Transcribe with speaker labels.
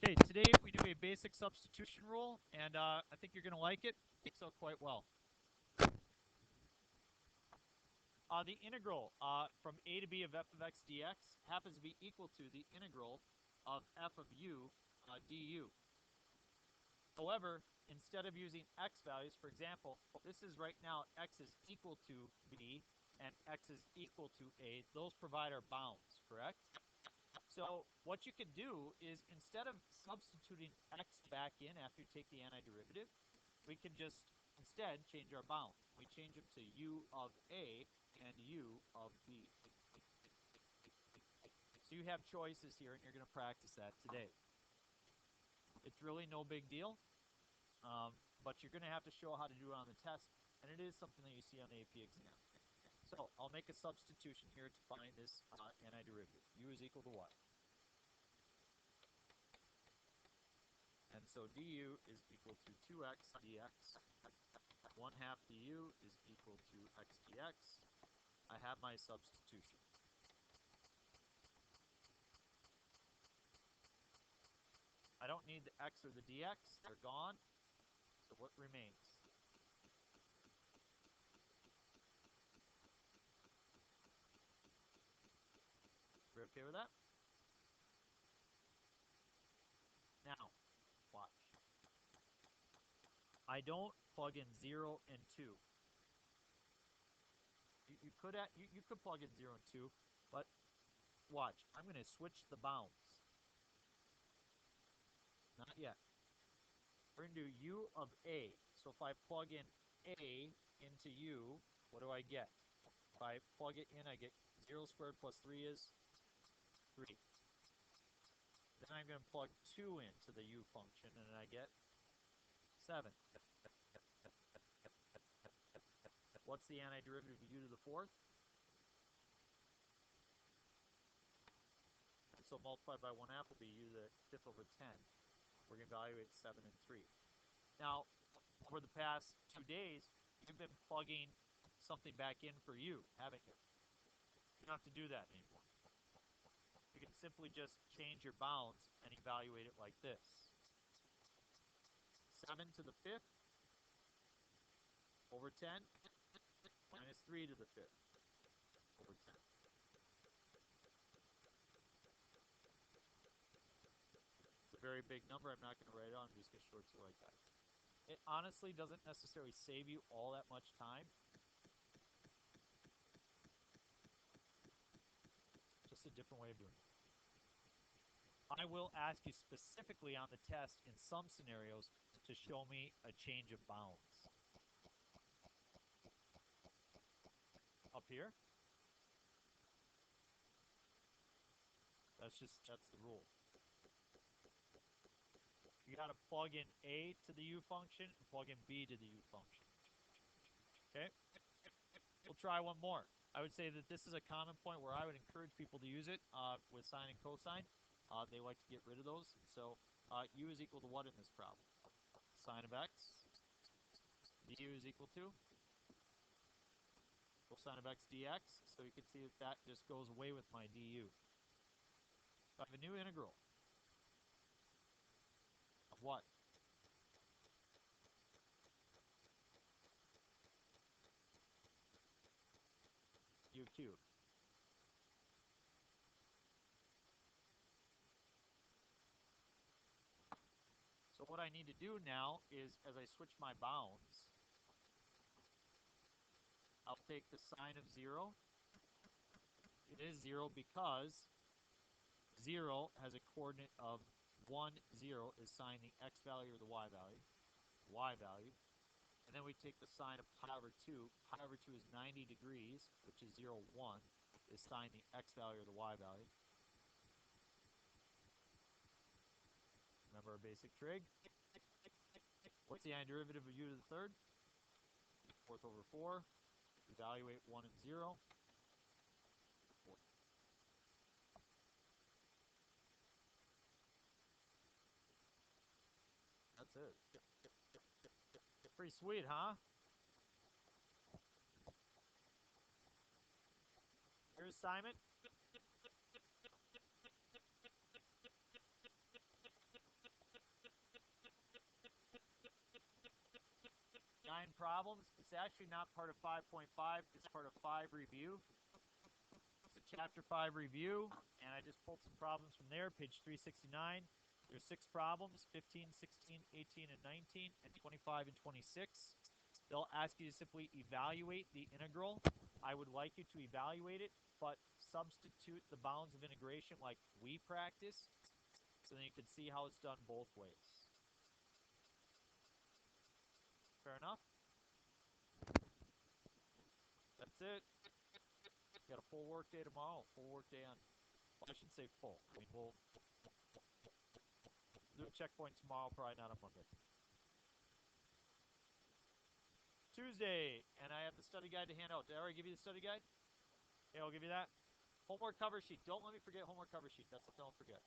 Speaker 1: Okay, today we do a basic substitution rule, and I think you're going to like it. It works out quite well. The integral from a to b of f of x dx happens to be equal to the integral of f of u du. However, instead of using x values, for example, this is right now x is equal to b and x is equal to a. Those provide our bounds, correct? So what you could do is instead of substituting x back in after you take the antiderivative, we can just instead change our bounds. We change them to u of a and u of b. So you have choices here, and you're going to practice that today. It's really no big deal, but you're going to have to show how to do it on the test, and it is something that you see on the AP exam. So I'll make a substitution here to find this antiderivative. U is equal to what? And so du is equal to 2x dx. 1 half du is equal to x dx. I have my substitution. I don't need the x or the dx. They're gone. So what remains? We're okay with that? Now, watch. I don't plug in 0 and 2. You could plug in 0 and 2, but watch. I'm going to switch the bounds. Not yet. We're going to do u of a. So if I plug in a into u, what do I get? If I plug it in, I get 0 squared plus 3 is 3. Then I'm going to plug 2 into the u function, and I get 7. What's the antiderivative of u to the 4th? So multiplied by 1 half will be u to the 5th over 10. We're going to evaluate 7 and 3. Now, over the past 2 days, you've been plugging something back in for u, haven't you? You don't have to do that anymore. You can simply just change your bounds and evaluate it like this. 7 to the 5th over 10 minus 3 to the 5th over 10. It's a very big number. I'm not going to write it on. I'm just going to short it like that. It honestly doesn't necessarily save you all that much time. Just a different way of doing it. I will ask you specifically on the test in some scenarios to show me a change of bounds. Up here. That's the rule. You got to plug in a to the u function and plug in b to the u function. Okay? We'll try one more. I would say that this is a common point where I would encourage people to use it with sine and cosine. They like to get rid of those. So u is equal to what in this problem? Sine of x. Du is equal to cosine of x dx. So you can see that just goes away with my du. So I have a new integral of what? U cubed. So what I need to do now is, as I switch my bounds, I'll take the sine of 0. It is 0 because 0 has a coordinate of 1, 0 is sine the x value or the y value. And then we take the sine of pi over 2. Pi over 2 is 90 degrees, which is 0, 1, is sine the x value or the y value. Remember our basic trig? What's the antiderivative of u to the 3rd? 4th over 4. Evaluate 1 and 0. 4. That's it. Pretty sweet, huh? Here's Simon. problems. It's actually not part of 5.5. It's part of 5 review. It's a chapter 5 review, and I just pulled some problems from there, page 369. There's 6 problems, 15, 16, 18, and 19, and 25 and 26. They'll ask you to simply evaluate the integral. I would like you to evaluate it, but substitute the bounds of integration like we practice, so then you can see how it's done both ways. Fair enough? That's it. Got a full work day tomorrow, full work day on, well, I shouldn't say full. I mean, we'll do a checkpoint tomorrow, probably not on Monday. Tuesday, and I have the study guide to hand out. Did I already give you the study guide? Yeah, I'll give you that. Homework cover sheet. Don't let me forget homework cover sheet. That's what don't forget.